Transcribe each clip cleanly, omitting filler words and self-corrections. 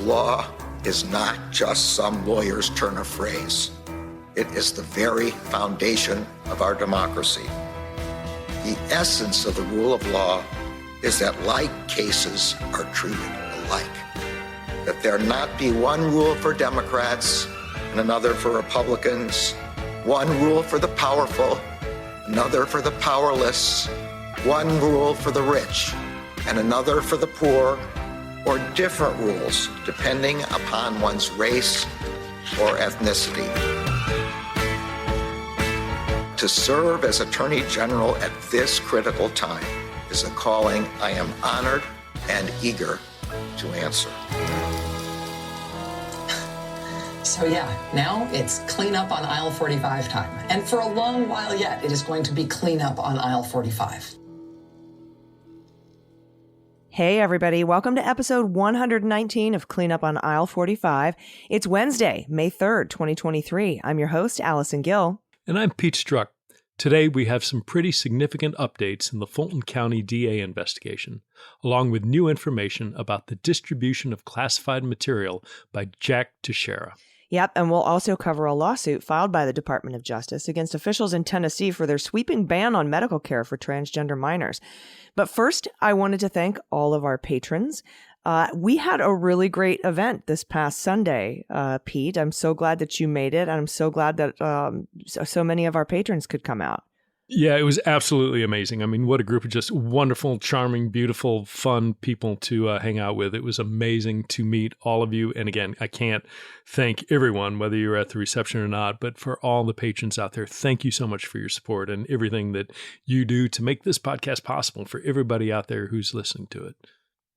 of law is not just some lawyer's turn of phrase. It is the very foundation of our democracy. The essence of the rule of law is that like cases are treated alike. That there not be one rule for Democrats and another for Republicans, one rule for the powerful, another for the powerless, one rule for the rich and another for the poor, or different rules depending upon one's race or ethnicity. To serve as Attorney General at this critical time is a calling I am honored and eager to answer. So yeah, now it's clean up on aisle 45 time. And for a long while yet, it is going to be clean up on aisle 45. Hey everybody, welcome to episode 119 of Clean Up on Aisle 45. It's Wednesday, May 3rd, 2023. I'm your host, Allison Gill. And I'm Pete Strzok. Today we have some pretty significant updates in the Fulton County DA investigation, along with new information about the distribution of classified material by Jack Teixeira. Yep, and we'll also cover a lawsuit filed by the Department of Justice against officials in Tennessee for their sweeping ban on medical care for transgender minors. But first, I wanted to thank all of our patrons. We had a really great event this past Sunday, Pete. I'm so glad that you made it. And I'm so glad that so many of our patrons could come out. Yeah, it was absolutely amazing. I mean, what a group of just wonderful, charming, beautiful, fun people to hang out with. It was amazing to meet all of you. And again, I can't thank everyone, whether you're at the reception or not, but for all the patrons out there, thank you so much for your support and everything that you do to make this podcast possible for everybody out there who's listening to it.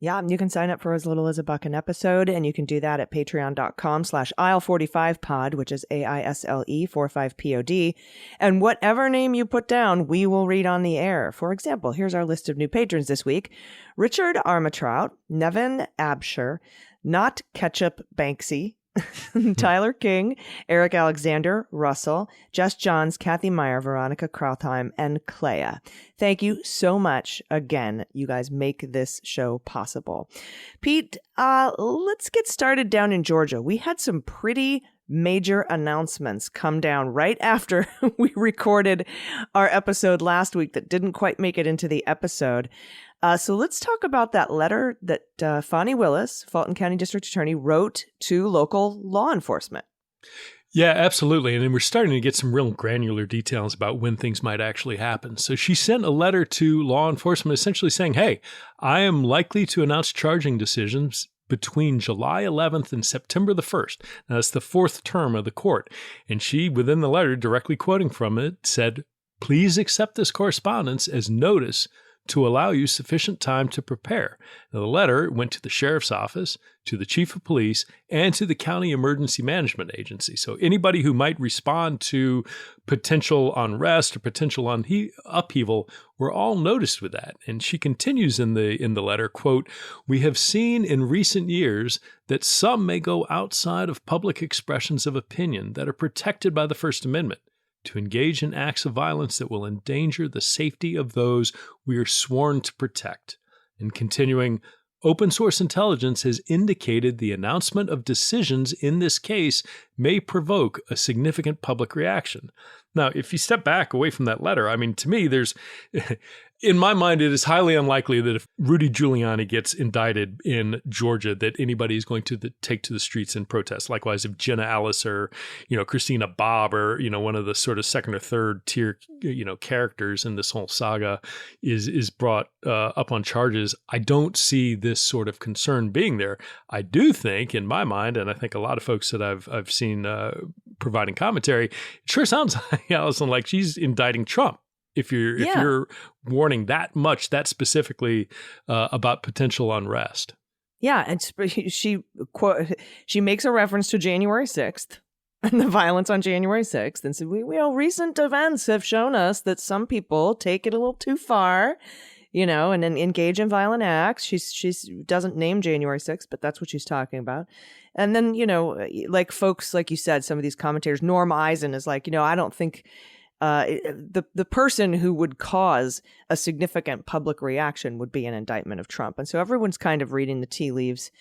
Yeah, you can sign up for as little as $1 an episode, and you can do that at patreon.com/aisle45pod, which is AISLE45POD. And whatever name you put down, we will read on the air. For example, here's our list of new patrons this week. Richard Armatrout, Nevin Absher, Not Ketchup Banksy, Tyler King, Eric Alexander, Russell, Jess Johns, Kathy Meyer, Veronica Krauthheim, and Clea. Thank you so much. Again, you guys make this show possible. Pete, let's get started down in Georgia. We had some pretty major announcements come down right after we recorded our episode last week that didn't quite make it into the episode. So let's talk about that letter that Fani Willis, Fulton County District Attorney, wrote to local law enforcement. Yeah, absolutely. And then we're starting to get some real granular details about when things might actually happen. So she sent a letter to law enforcement essentially saying, hey, I am likely to announce charging decisions between July 11th and September the 1st. Now, that's the fourth term of the court. And she, within the letter, directly quoting from it, said, please accept this correspondence as notice to allow you sufficient time to prepare. Now, the letter went to the sheriff's office, to the chief of police, and to the county emergency management agency. So anybody who might respond to potential unrest or potential upheaval were all noticed with that. And she continues in the letter, quote, we have seen in recent years that some may go outside of public expressions of opinion that are protected by the First Amendment to engage in acts of violence that will endanger the safety of those we are sworn to protect. And continuing, open source intelligence has indicated the announcement of decisions in this case may provoke a significant public reaction. Now, if you step back away from that letter, I mean, to me, in my mind, it is highly unlikely that if Rudy Giuliani gets indicted in Georgia, that anybody is going to take to the streets and protest. Likewise, if Jenna Ellis or, Christina Bobb or, one of the sort of second or third tier, characters in this whole saga is brought up on charges, I don't see this sort of concern being there. I do think, in my mind, and I think a lot of folks that I've seen providing commentary, it sure sounds like, Allison, like she's indicting Trump. If you're warning that much, that specifically about potential unrest. Yeah, and she makes a reference to January 6th and the violence on January 6th, and said, recent events have shown us that some people take it a little too far, and then engage in violent acts. She doesn't name January 6th, but that's what she's talking about. And then, like folks, like you said, some of these commentators, Norm Eisen is like, I don't think the person who would cause a significant public reaction would be an indictment of Trump. And so everyone's kind of reading the tea leaves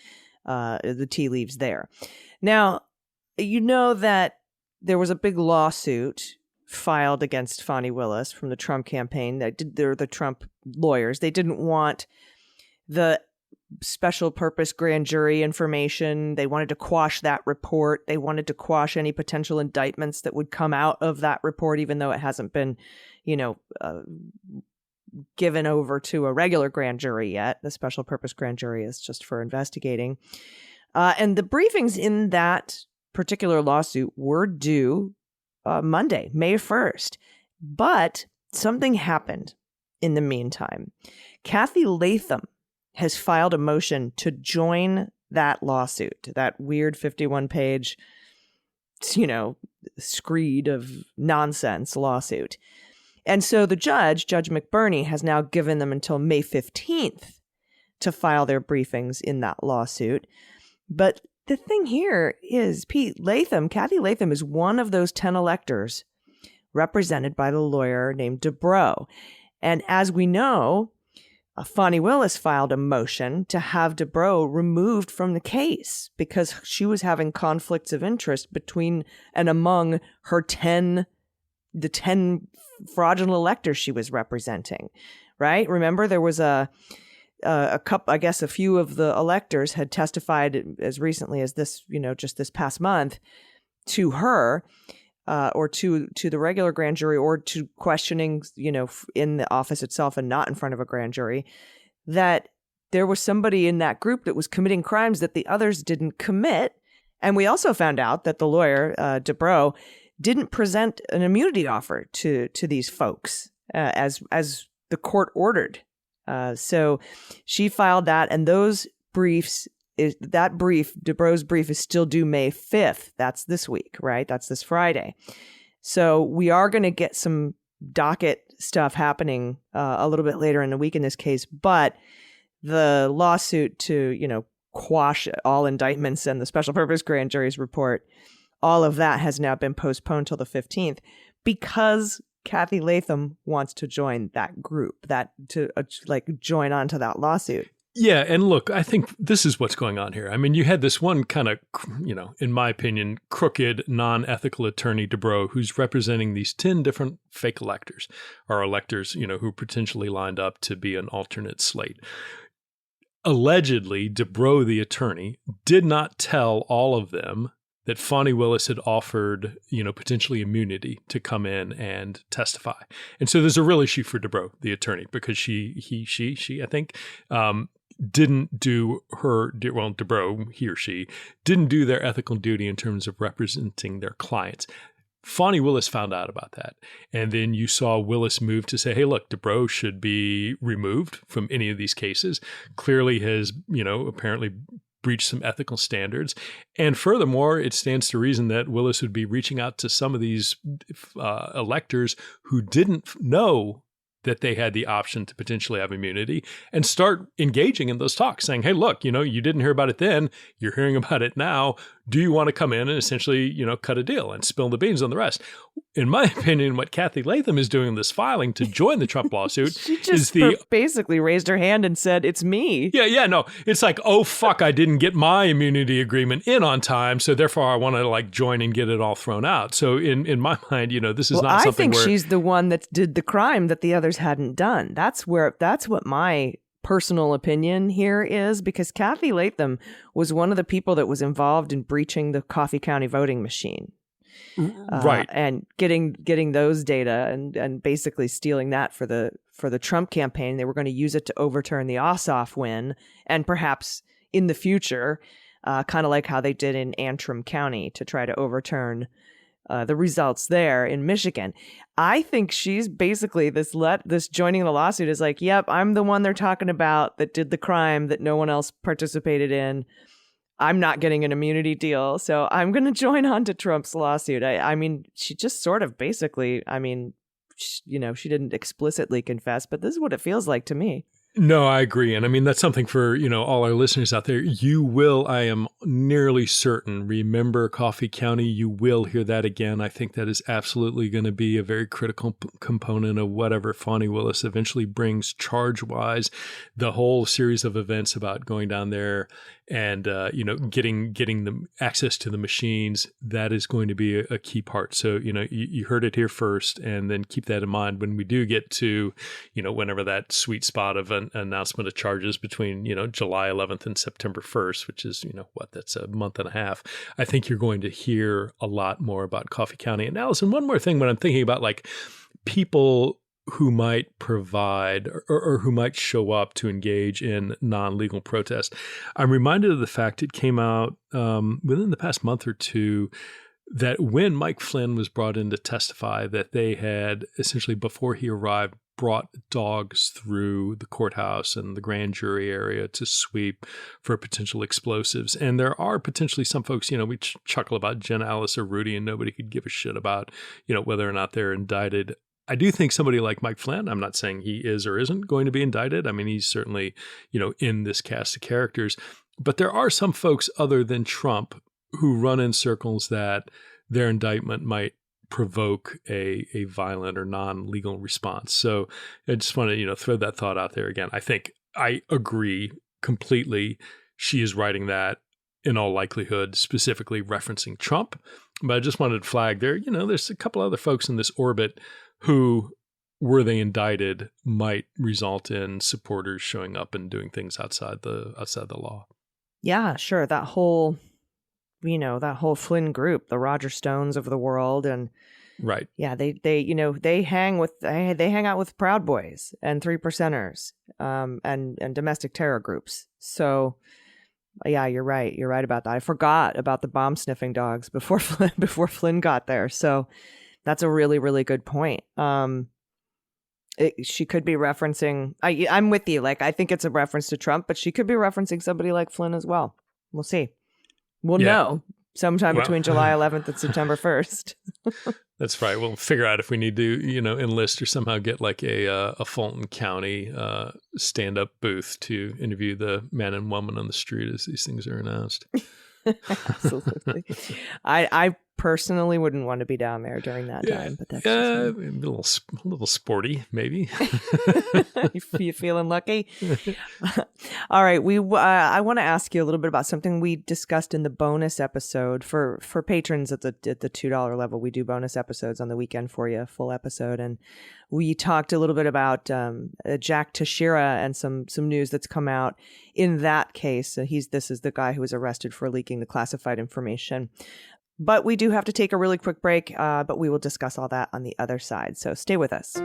the tea leaves there. Now, you know that there was a big lawsuit filed against Fani Willis from the Trump campaign. They're the Trump lawyers. They didn't want the special purpose grand jury information. They wanted to quash that report. They wanted to quash any potential indictments that would come out of that report, even though it hasn't been, given over to a regular grand jury yet. The special purpose grand jury is just for investigating. And the briefings in that particular lawsuit were due Monday, May 1st. But something happened in the meantime. Kathy Latham has filed a motion to join that lawsuit, that weird 51-page, screed of nonsense lawsuit. And so the Judge McBurney, has now given them until May 15th to file their briefings in that lawsuit. But the thing here is, Kathy Latham is one of those 10 electors represented by the lawyer named Dubrow. And as we know, Fani Willis filed a motion to have Dubrow removed from the case because she was having conflicts of interest between and among her 10 fraudulent electors she was representing, right? Remember, there was a couple, I guess a few of the electors had testified as recently as this, just this past month to her, or to the regular grand jury, or to questioning, in the office itself and not in front of a grand jury, that there was somebody in that group that was committing crimes that the others didn't commit. And we also found out that the lawyer, Dubrow, didn't present an immunity offer to these folks as the court ordered. So she filed that, and those briefs, Dubrow's brief is still due May 5th. That's this week, right? That's this Friday. So we are going to get some docket stuff happening a little bit later in the week in this case, but the lawsuit to, quash all indictments and the special purpose grand jury's report, all of that has now been postponed till the 15th because Kathy Latham wants to join that group, join onto that lawsuit. Yeah. And look, I think this is what's going on here. I mean, you had this one kind of, in my opinion, crooked, non-ethical attorney, Dubrow, who's representing these 10 different fake electors, or electors, who potentially lined up to be an alternate slate. Allegedly, Dubrow, the attorney, did not tell all of them that Fani Willis had offered, potentially immunity to come in and testify. And so there's a real issue for Dubrow, the attorney, because she, I think, didn't do Dubrow, he or she, didn't do their ethical duty in terms of representing their clients. Fani Willis found out about that. And then you saw Willis move to say, hey, look, Dubrow should be removed from any of these cases. Clearly has, apparently breached some ethical standards. And furthermore, it stands to reason that Willis would be reaching out to some of these electors who didn't know that they had the option to potentially have immunity and start engaging in those talks saying, hey, look, you didn't hear about it then, you're hearing about it now. Do you want to come in and essentially, cut a deal and spill the beans on the rest? In my opinion, what Kathy Latham is doing in this filing to join the Trump lawsuit she just basically raised her hand and said, it's me. Yeah, no. It's like, oh, fuck, I didn't get my immunity agreement in on time, so therefore I want to join and get it all thrown out. So in my mind, this is not something where... I think she's the one that did the crime that the others hadn't done. That's what my personal opinion here is, because Kathy Latham was one of the people that was involved in breaching the Coffee County voting machine. Right. And getting those data and basically stealing that for the Trump campaign. They were going to use it to overturn the Ossoff win, and perhaps in the future, kind of like how they did in Antrim County, to try to overturn the results there in Michigan. I think she's basically this joining the lawsuit is like, yep, I'm the one they're talking about that did the crime that no one else participated in. I'm not getting an immunity deal, so I'm going to join on to Trump's lawsuit. I mean, she just sort of basically, she didn't explicitly confess, but this is what it feels like to me. No, I agree. And I mean, that's something for, all our listeners out there. You will, I am nearly certain, remember Coffee County. You will hear that again. I think that is absolutely going to be a very critical component of whatever Fani Willis eventually brings charge-wise. The whole series of events about going down there and getting the access to the machines, that is going to be a key part. So you heard it here first, and then keep that in mind when we do get to whenever that sweet spot of an announcement of charges between July 11th and September 1st, which is that's a month and a half. I think you're going to hear a lot more about Coffee County. And Allison, one more thing when I'm thinking about like people who might provide or who might show up to engage in non-legal protest, I'm reminded of the fact it came out within the past month or two that when Mike Flynn was brought in to testify, that they had essentially, before he arrived, brought dogs through the courthouse and the grand jury area to sweep for potential explosives. And there are potentially some folks, we chuckle about Jen, Alice, or Rudy, and nobody could give a shit about, whether or not they're indicted. I do think somebody like Mike Flynn, I'm not saying he is or isn't going to be indicted. I mean, he's certainly, in this cast of characters. But there are some folks other than Trump who run in circles that their indictment might provoke a violent or non-legal response. So I just want to, throw that thought out there again. I think I agree completely. She is writing that in all likelihood, specifically referencing Trump. But I just wanted to flag there, there's a couple other folks in this orbit who, were they indicted, might result in supporters showing up and doing things outside the law. Yeah, sure. That whole Flynn group, the Roger Stones of the world, and right. Yeah, they hang out with Proud Boys and Three Percenters, and domestic terror groups. So, yeah, you're right. You're right about that. I forgot about the bomb sniffing dogs before Flynn got there. So that's a really, really good point. She could be referencing. I'm with you. Like, I think it's a reference to Trump, but she could be referencing somebody like Flynn as well. We'll see. We'll know sometime between July 11th and September 1st. That's right. We'll figure out if we need to, enlist or somehow get like a Fulton County stand-up booth to interview the man and woman on the street as these things are announced. Absolutely. I personally wouldn't want to be down there during that time, but that's a little sporty, maybe. You feeling lucky? All right, I want to ask you a little bit about something we discussed in the bonus episode for patrons at the $2 level. We do bonus episodes on the weekend for you, a full episode, and we talked a little bit about Jack Teixeira and some news that's come out in that case. This is the guy who was arrested for leaking the classified information. But we do have to take a really quick break, but we will discuss all that on the other side. So stay with us.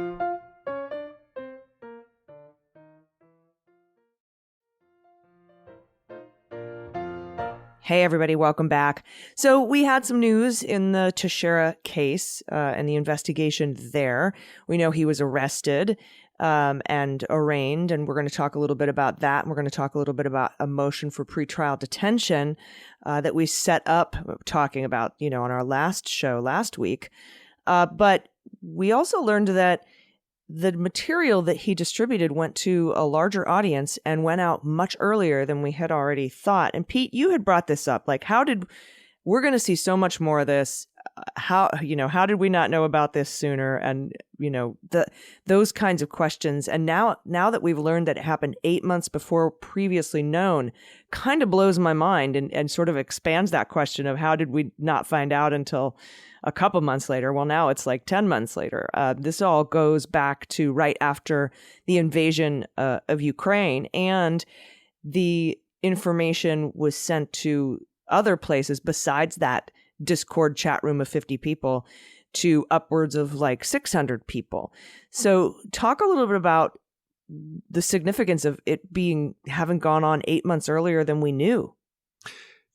Hey, everybody. Welcome back. So we had some news in the Teixeira case and the investigation there. We know he was arrested and arraigned, and we're going to talk a little bit about that. And we're going to talk a little bit about a motion for pretrial detention that we set up talking about, on our last show last week. But we also learned that the material that he distributed went to a larger audience and went out much earlier than we had already thought. And Pete, you had brought this up. Like, we're going to see so much more of this. How did we not know about this sooner? And, those kinds of questions. And now that we've learned that it happened 8 months before previously known, kind of blows my mind and sort of expands that question of how did we not find out until a couple months later? Well, now it's like 10 months later. This all goes back to right after the invasion of Ukraine, and the information was sent to other places besides that Discord chat room of 50 people to upwards of like 600 people. So talk a little bit about the significance of it having gone on 8 months earlier than we knew.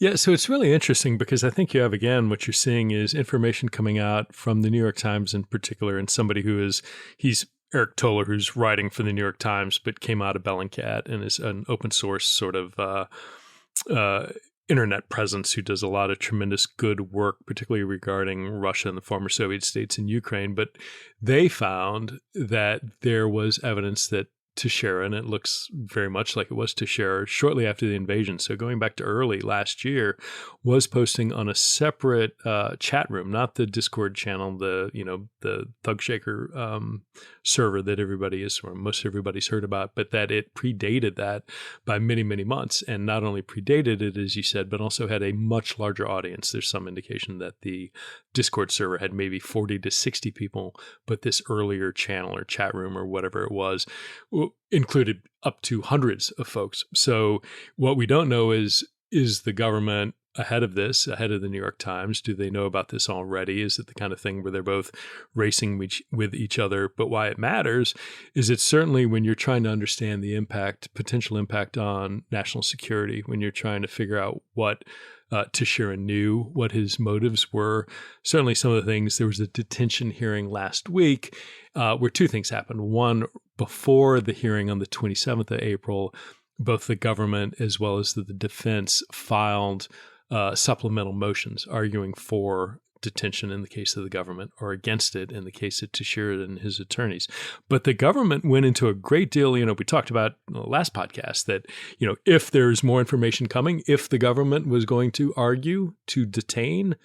Yeah, so it's really interesting because I think you have, again, what you're seeing is information coming out from the New York Times in particular, and somebody he's Eric Toller, who's writing for the New York Times, but came out of Bellingcat and is an open source sort of internet presence who does a lot of tremendous good work, particularly regarding Russia and the former Soviet states and Ukraine. But they found that there was evidence that Teixeira, and it looks very much like it was Teixeira shortly after the invasion. So going back to early last year, was posting on a separate chat room, not the Discord channel, the Thug Shaker server that most everybody's heard about, but that it predated that by many, many months. And not only predated it, as you said, but also had a much larger audience. There's some indication that the Discord server had maybe 40 to 60 people, but this earlier channel or chat room or whatever it was included up to hundreds of folks. So what we don't know is the government ahead of the New York Times? Do they know about this already? Is it the kind of thing where they're both racing with each other? But why it matters is it's certainly when you're trying to understand the potential impact on national security, when you're trying to figure out what Teixeira knew, what his motives were. Certainly some of the things, there was a detention hearing last week where two things happened. One, before the hearing on the 27th of April, both the government as well as the defense filed supplemental motions arguing for detention in the case of the government or against it in the case of Teixeira and his attorneys. But the government went into a great deal, we talked about in the last podcast that, if there's more information coming, if the government was going to argue to detain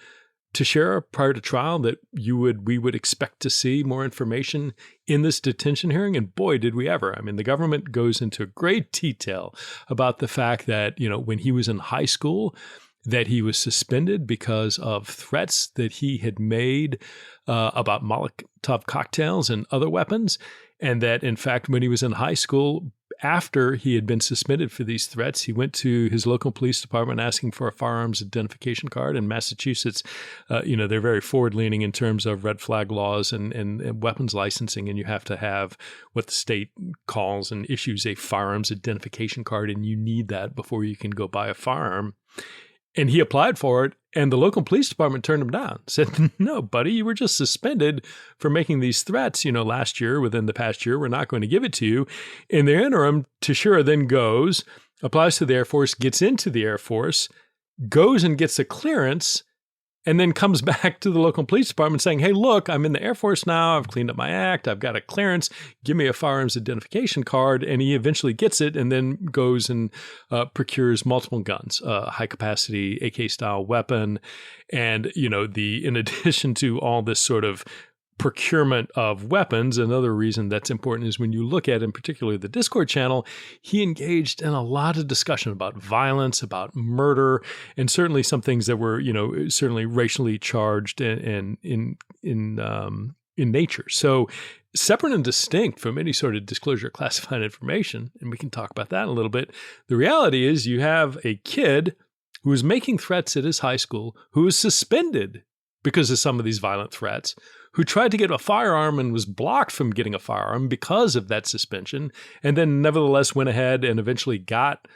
Teixeira prior to trial, that we would expect to see more information in this detention hearing. And boy, did we ever. I mean, the government goes into great detail about the fact that, when he was in high school, that he was suspended because of threats that he had made about Molotov cocktails and other weapons. And that, in fact, when he was in high school, after he had been suspended for these threats, he went to his local police department asking for a firearms identification card. In Massachusetts, they're very forward-leaning in terms of red flag laws and weapons licensing, and you have to have what the state calls and issues a firearms identification card, and you need that before you can go buy a firearm. And he applied for it, and the local police department turned him down. Said, no, buddy, you were just suspended for making these threats, last year, within the past year. We're not going to give it to you. In the interim, Teixeira then goes, applies to the Air Force, gets into the Air Force, goes and gets a clearance, and then comes back to the local police department saying, hey, look, I'm in the Air Force now. I've cleaned up my act. I've got a clearance. Give me a firearms identification card. And he eventually gets it and then goes and procures multiple guns, a high-capacity AK-style weapon. And, in addition to all this sort of procurement of weapons, another reason that's important is when you look at, in particular, the Discord channel, he engaged in a lot of discussion about violence, about murder, and certainly some things that were, certainly racially charged and in nature. So separate and distinct from any sort of disclosure of classified information, and we can talk about that a little bit. The reality is you have a kid who was making threats at his high school, who was suspended because of some of these violent threats, who tried to get a firearm and was blocked from getting a firearm because of that suspension, and then nevertheless went ahead and eventually got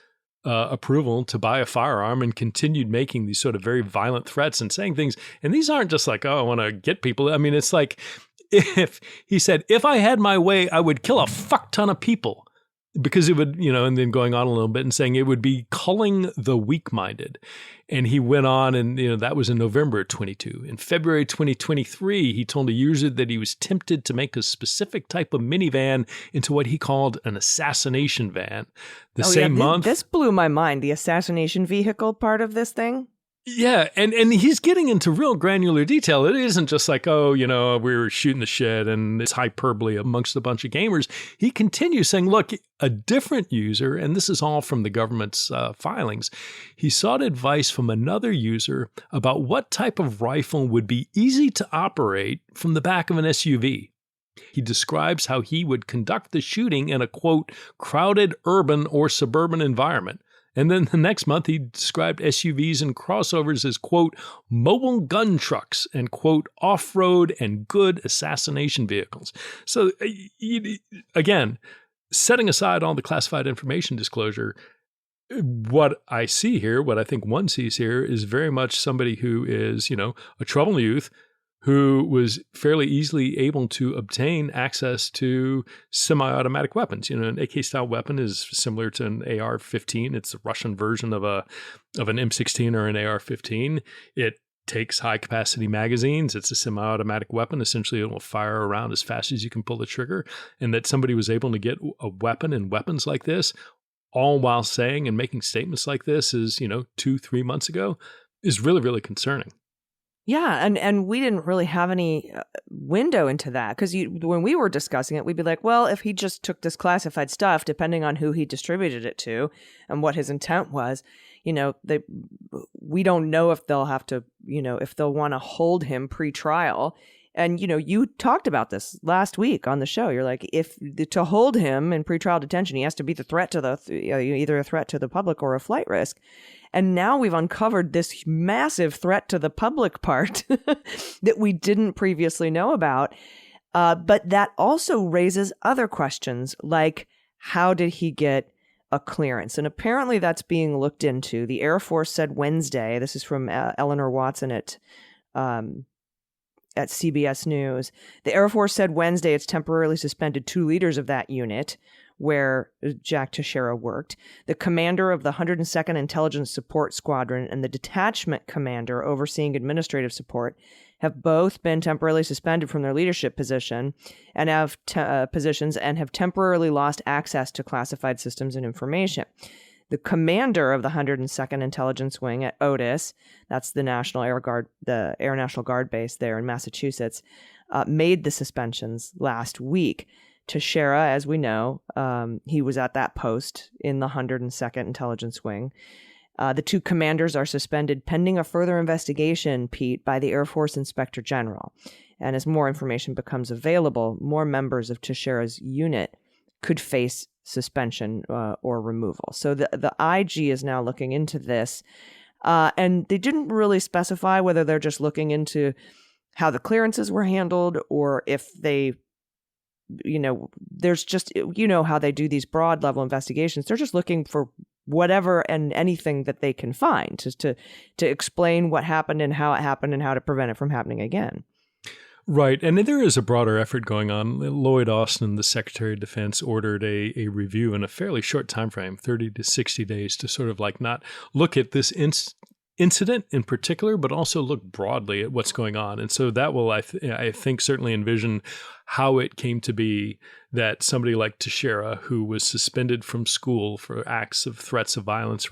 approval to buy a firearm and continued making these sort of very violent threats and saying things. And these aren't just like, oh, I want to get people. I mean, it's like if he said, if I had my way, I would kill a fuck ton of people. Because it would, and then going on a little bit and saying it would be culling the weak-minded. And he went on and, that was in November 22. In February 2023, he told a user that he was tempted to make a specific type of minivan into what he called an assassination van. The same month. This blew my mind, the assassination vehicle part of this thing. Yeah, and he's getting into real granular detail. It isn't just like, oh, we were shooting the shit and it's hyperbole amongst a bunch of gamers. He continues saying, look, a different user, and this is all from the government's filings, he sought advice from another user about what type of rifle would be easy to operate from the back of an SUV. He describes how he would conduct the shooting in a, quote, crowded urban or suburban environment. And then the next month, he described SUVs and crossovers as, quote, mobile gun trucks and, quote, off-road and good assassination vehicles. So, again, setting aside all the classified information disclosure, what I see here, what I think one sees here is very much somebody who is, a troubled youth who was fairly easily able to obtain access to semi-automatic weapons. An AK-style weapon is similar to an AR-15. It's the Russian version of an M16 or an AR-15. It takes high-capacity magazines. It's a semi-automatic weapon. Essentially, it will fire around as fast as you can pull the trigger. And that somebody was able to get a weapon and weapons like this, all while saying and making statements like this is, 2-3 months ago, is really, really concerning. Yeah, and we didn't really have any window into that because when we were discussing it, we'd be like, well, if he just took this classified stuff, depending on who he distributed it to and what his intent was, we don't know if they'll have to, if they'll want to hold him pre-trial. And, you talked about this last week on the show. You're like, if to hold him in pretrial detention, he has to be the threat to either a threat to the public or a flight risk. And now we've uncovered this massive threat to the public part that we didn't previously know about. But that also raises other questions, like how did he get a clearance? And apparently that's being looked into. The Air Force said Wednesday, this is from Eleanor Watson at CBS News. The Air Force said Wednesday it's temporarily suspended 2 leaders of that unit where Jack Teixeira worked. The commander of the 102nd Intelligence Support Squadron and the detachment commander overseeing administrative support have both been temporarily suspended from their leadership position and have positions and have temporarily lost access to classified systems and information. The commander of the 102nd Intelligence Wing at Otis, that's the National Air Guard, the Air National Guard base there in Massachusetts, made the suspensions last week. Teixeira, as we know, he was at that post in the 102nd Intelligence Wing. The 2 commanders are suspended pending a further investigation, Pete, by the Air Force Inspector General. And as more information becomes available, more members of Teixeira's unit could face suspension or removal. So the IG is now looking into this. And they didn't really specify whether they're just looking into how the clearances were handled or if they, there's just, how they do these broad level investigations. They're just looking for whatever and anything that they can find to explain what happened and how it happened and how to prevent it from happening again. Right. And there is a broader effort going on. Lloyd Austin, the Secretary of Defense, ordered a review in a fairly short time frame, 30 to 60 days, to sort of not look at this incident in particular, but also look broadly at what's going on. And so that will, I think, certainly envision how it came to be that somebody like Teixeira, who was suspended from school for threats of violence,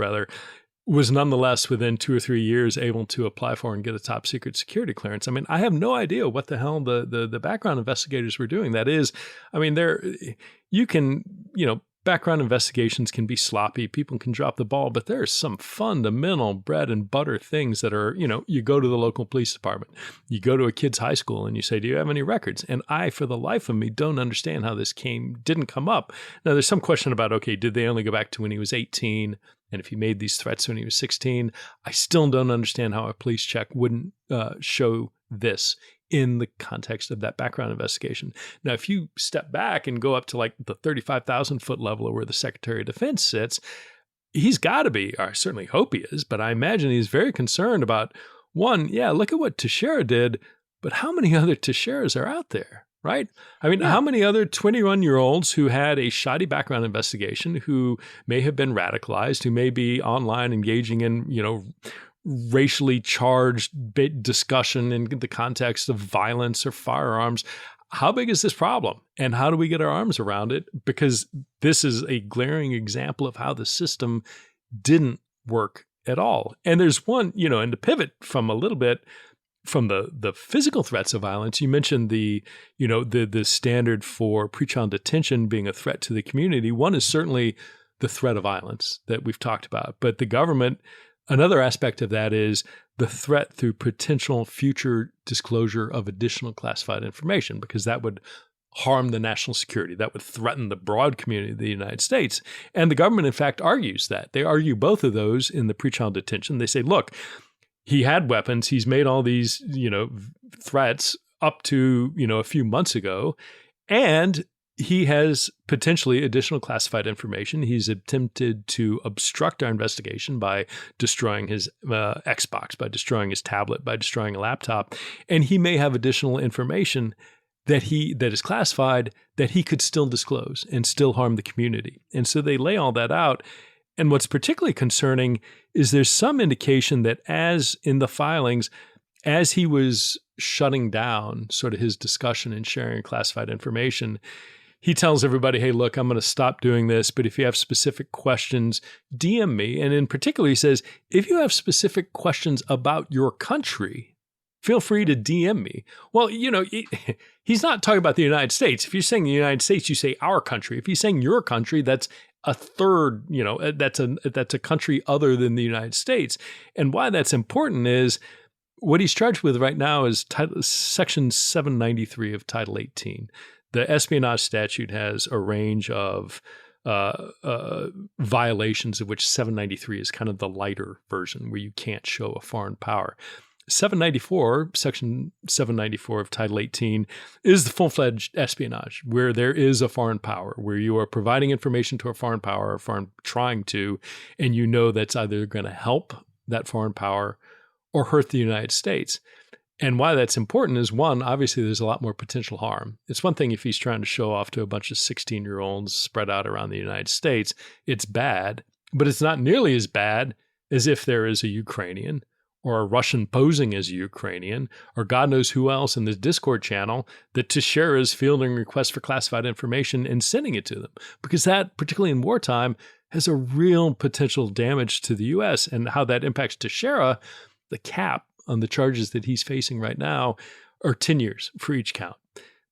was nonetheless within 2 or 3 years able to apply for and get a top secret security clearance. I mean, I have no idea what the hell the background investigators were doing. That is, I mean, background investigations can be sloppy. People can drop the ball, but there's some fundamental bread and butter things that are, you go to the local police department, you go to a kid's high school and you say, do you have any records? And I, for the life of me, don't understand how this didn't come up. Now, there's some question about, okay, did they only go back to when he was 18? And if he made these threats when he was 16, I still don't understand how a police check wouldn't show this in the context of that background investigation. Now, if you step back and go up to the 35,000-foot level where the Secretary of Defense sits, he's got to be, or I certainly hope he is, but I imagine he's very concerned about, one, look at what Teixeira did, but how many other Teixeiras are out there? Right? I mean, how many other 21-year-olds who had a shoddy background investigation, who may have been radicalized, who may be online engaging in, racially charged discussion in the context of violence or firearms? How big is this problem? And how do we get our arms around it? Because this is a glaring example of how the system didn't work at all. And there's one, and to pivot from a little bit from the physical threats of violence, you mentioned the standard for pretrial detention being a threat to the community. One is certainly the threat of violence that we've talked about. But the government, another aspect of that is the threat through potential future disclosure of additional classified information, because that would harm the national security. That would threaten the broad community of the United States. And the government, in fact, argues that. They argue both of those in the pretrial detention. They say, look, he had weapons. He's made all these, threats up to, a few months ago, and he has potentially additional classified information. He's attempted to obstruct our investigation by destroying his Xbox, by destroying his tablet, by destroying a laptop, and he may have additional information that is classified that he could still disclose and still harm the community. And so they lay all that out. And what's particularly concerning is there's some indication that, as in the filings, as he was shutting down sort of his discussion and sharing classified information, he tells everybody, hey, look, I'm going to stop doing this, but if you have specific questions, DM me. And in particular, he says, if you have specific questions about your country, feel free to DM me. Well, he's not talking about the United States. If you're saying the United States, you say our country. If he's saying your country, that's a third, that's a country other than the United States. And why that's important is what he's charged with right now is Section 793 of Title 18. The espionage statute has a range of violations, of which 793 is kind of the lighter version, where you can't show a foreign power. 794, Section 794 of Title 18, is the full-fledged espionage, where there is a foreign power, where you are providing information to a foreign power, trying to, and you know that's either going to help that foreign power or hurt the United States. And why that's important is, one, obviously there's a lot more potential harm. It's one thing if he's trying to show off to a bunch of 16-year-olds spread out around the United States. It's bad, but it's not nearly as bad as if there is a Ukrainian or a Russian posing as a Ukrainian, or God knows who else in the Discord channel that Teixeira is fielding requests for classified information and sending it to them. Because that, particularly in wartime, has a real potential damage to the U.S. And how that impacts Teixeira, the cap on the charges that he's facing right now are 10 years for each count.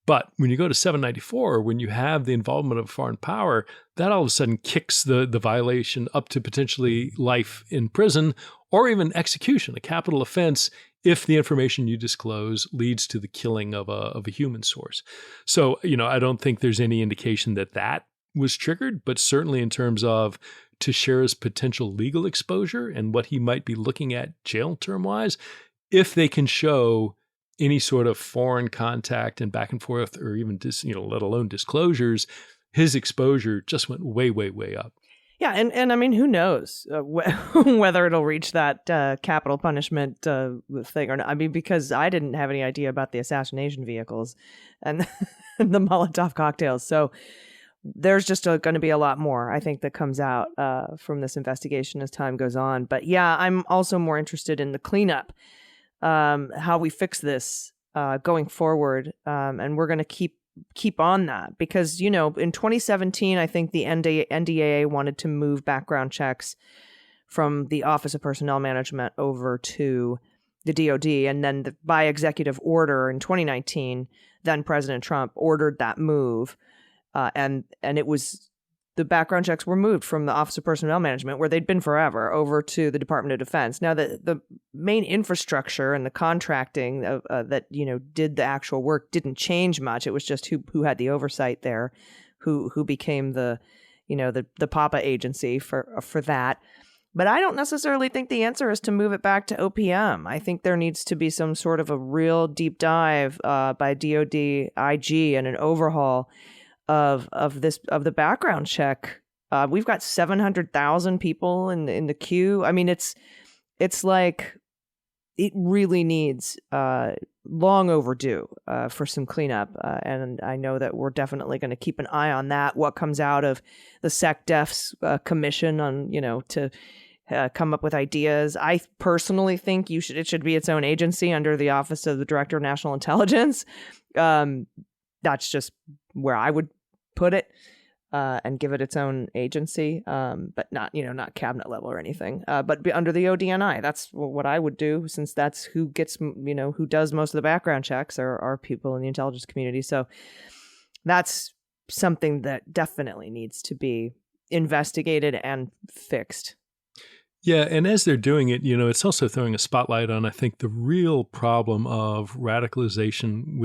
But when you go to 794, when you have the involvement of a foreign power, that all of a sudden kicks the violation up to potentially life in prison or even execution, a capital offense, if the information you disclose leads to the killing of a human source. So, I don't think there's any indication that was triggered, but certainly in terms of Teixeira's potential legal exposure and what he might be looking at jail term-wise, if they can show any sort of foreign contact and back and forth, or even let alone disclosures, his exposure just went way, way, way up. Yeah, and I mean, who knows whether it'll reach that capital punishment thing or not. I mean, because I didn't have any idea about the assassination vehicles and the Molotov cocktails. So there's just going to be a lot more, I think, that comes out from this investigation as time goes on. But yeah, I'm also more interested in the cleanup, how we fix this going forward. And we're going to keep on that because, in 2017, I think the NDAA wanted to move background checks from the Office of Personnel Management over to the DOD. And then by executive order in 2019, then President Trump ordered that move. And it was, the background checks were moved from the Office of Personnel Management, where they'd been forever, over to the Department of Defense. Now, the main infrastructure and the contracting that did the actual work didn't change much. It was just who had the oversight there, who became the Papa agency for that. But I don't necessarily think the answer is to move it back to OPM. I think there needs to be some sort of a real deep dive by DOD IG and an overhaul of the background check. We've got 700,000 people in the queue. I mean, it's like it really needs long overdue for some cleanup. And I know that we're definitely going to keep an eye on that. What comes out of the SecDef's commission on to come up with ideas. I personally think it should be its own agency under the Office of the Director of National Intelligence. That's just where I would put it, and give it its own agency, but not cabinet level or anything, but be under the ODNI. That's what I would do, since that's who gets, who does most of the background checks are people in the intelligence community. So that's something that definitely needs to be investigated and fixed. Yeah, and as they're doing it, it's also throwing a spotlight on, I think, the real problem of radicalization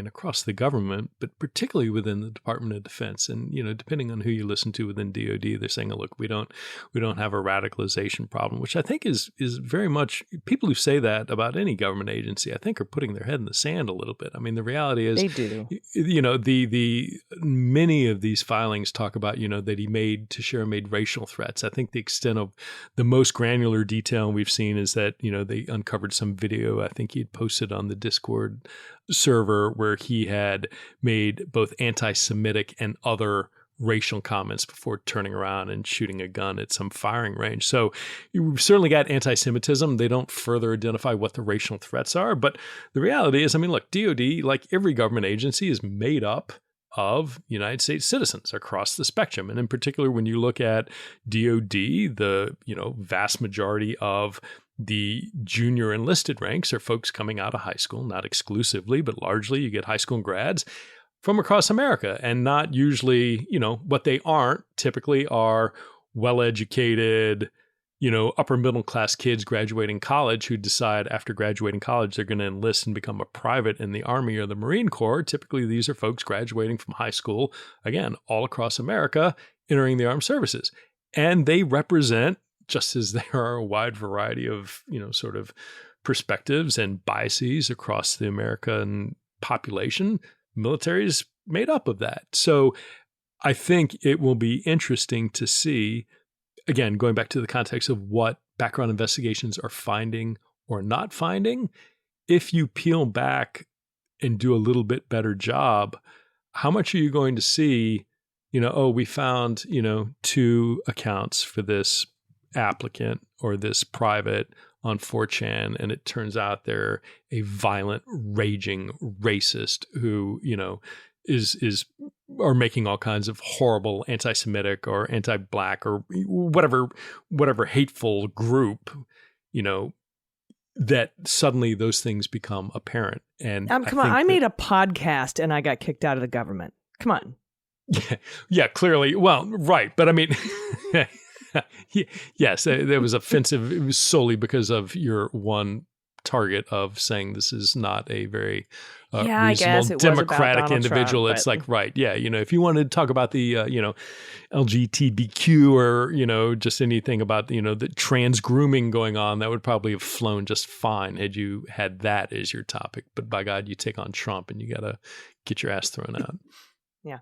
across the government, but particularly within the Department of Defense. And, depending on who you listen to within DOD, they're saying, look, we don't have a radicalization problem, which I think is very much, people who say that about any government agency, I think, are putting their head in the sand a little bit. I mean, the reality is, they do. The many of these filings talk about, that Teixeira made racial threats. I think the extent of the most granular detail we've seen is that, they uncovered some video, I think he'd posted on the Discord server, where he had made both anti-Semitic and other racial comments before turning around and shooting a gun at some firing range. So you've certainly got anti-Semitism. They don't further identify what the racial threats are. But the reality is, I mean, look, DOD, like every government agency, is made up of United States citizens across the spectrum. And in particular, when you look at DOD, the vast majority of the junior enlisted ranks are folks coming out of high school, not exclusively, but largely you get high school grads from across America, and not usually, what they aren't typically are well-educated, upper middle class kids graduating college who decide after graduating college they're going to enlist and become a private in the Army or the Marine Corps. Typically, these are folks graduating from high school, again, all across America, entering the armed services. And they represent, just as there are a wide variety of, sort of perspectives and biases across the American population, military is made up of that. So I think it will be interesting to see, again, going back to the context of what background investigations are finding or not finding, if you peel back and do a little bit better job, how much are you going to see, we found, 2 accounts for this applicant or this private on 4chan, and it turns out they're a violent, raging racist who, are making all kinds of horrible anti-Semitic or anti-Black or whatever hateful group, that suddenly those things become apparent. And come on, I made a podcast and I got kicked out of the government. Come on. Yeah, clearly. Well, right. But I mean, yes, it was offensive. It was solely because of your one target of saying this is not a very reasonable democratic individual. Trump, it's like, right. Yeah. If you wanted to talk about the, LGBTQ or, just anything about, the trans grooming going on, that would probably have flown just fine had you had that as your topic. But by God, you take on Trump and you got to get your ass thrown out. Yeah.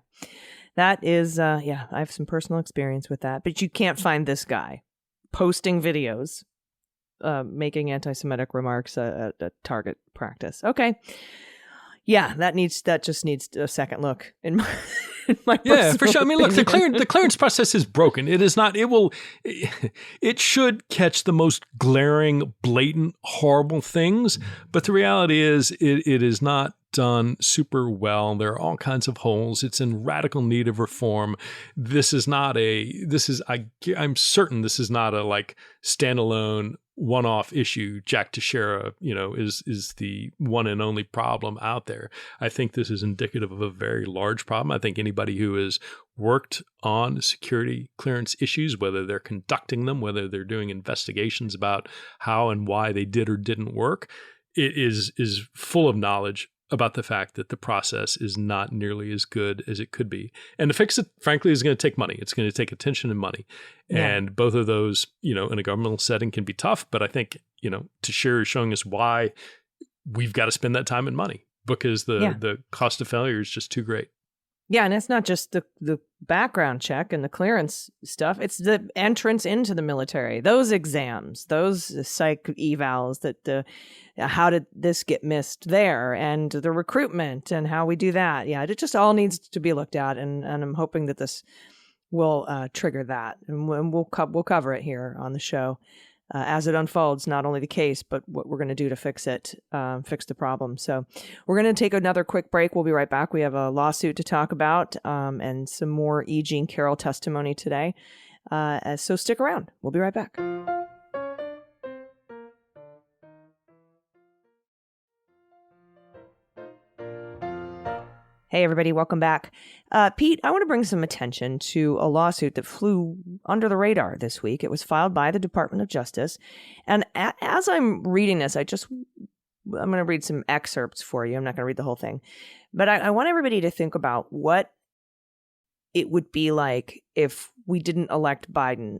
That is, I have some personal experience with that. But you can't find this guy posting videos, making anti-Semitic remarks at target practice. Okay. Yeah, that just needs a second look in my for sure. I mean, look, the clearance process is broken. It is not. It should catch the most glaring, blatant, horrible things. But the reality is, it is not done super well. There are all kinds of holes. It's in radical need of reform. I'm certain this is not a like standalone one-off issue. Jack Teixeira, is the one and only problem out there. I think this is indicative of a very large problem. I think anybody who has worked on security clearance issues, whether they're conducting them, whether they're doing investigations about how and why they did or didn't work, it is full of knowledge about the fact that the process is not nearly as good as it could be. And to fix it, frankly, is going to take money. It's going to take attention and money. Yeah. And both of those, in a governmental setting can be tough. But I think, Teixeira is showing us why we've got to spend that time and money, because the cost of failure is just too great. Yeah, and it's not just the background check and the clearance stuff. It's the entrance into the military, those exams, those psych evals, how did this get missed there, and the recruitment and how we do that. Yeah, it just all needs to be looked at, and I'm hoping that this will trigger that, and we'll cover it here on the show as it unfolds, not only the case, but what we're going to do to fix it, fix the problem. So we're going to take another quick break. We'll be right back. We have a lawsuit to talk about and some more E. Jean Carroll testimony today. So stick around. We'll be right back. Hey, everybody. Welcome back. Pete, I want to bring some attention to a lawsuit that flew under the radar this week. It was filed by the Department of Justice. And as I'm reading this, I'm going to read some excerpts for you. I'm not going to read the whole thing. But I want everybody to think about what it would be like if we didn't elect Biden.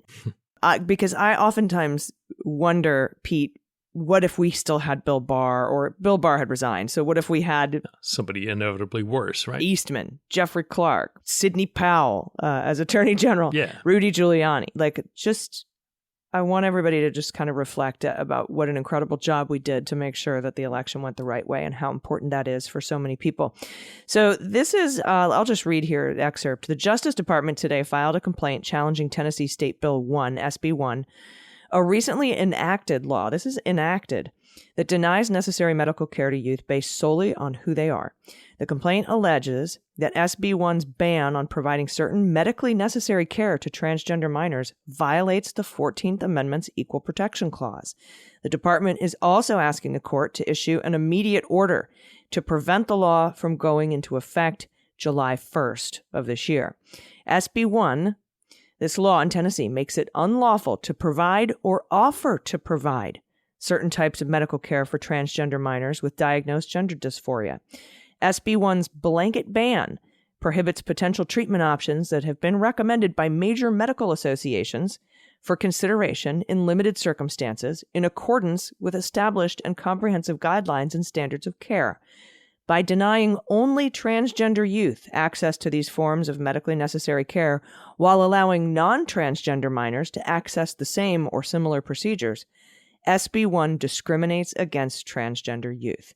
Because I oftentimes wonder, Pete, what if we still had Bill Barr, or Bill Barr had resigned? So what if we had somebody inevitably worse, right? Eastman, Jeffrey Clark, Sidney Powell as Attorney General, Rudy Giuliani. I want everybody to just kind of reflect about what an incredible job we did to make sure that the election went the right way and how important that is for so many people. So this is, I'll just read here an excerpt. The Justice Department today filed a complaint challenging Tennessee State Bill 1, SB 1, a recently enacted law, this is enacted, that denies necessary medical care to youth based solely on who they are. The complaint alleges that SB 1's ban on providing certain medically necessary care to transgender minors violates the 14th Amendment's Equal Protection Clause. The department is also asking the court to issue an immediate order to prevent the law from going into effect July 1st of this year. SB 1, this law in Tennessee, makes it unlawful to provide or offer to provide certain types of medical care for transgender minors with diagnosed gender dysphoria. SB 1's blanket ban prohibits potential treatment options that have been recommended by major medical associations for consideration in limited circumstances in accordance with established and comprehensive guidelines and standards of care. By denying only transgender youth access to these forms of medically necessary care while allowing non-transgender minors to access the same or similar procedures, SB 1 discriminates against transgender youth.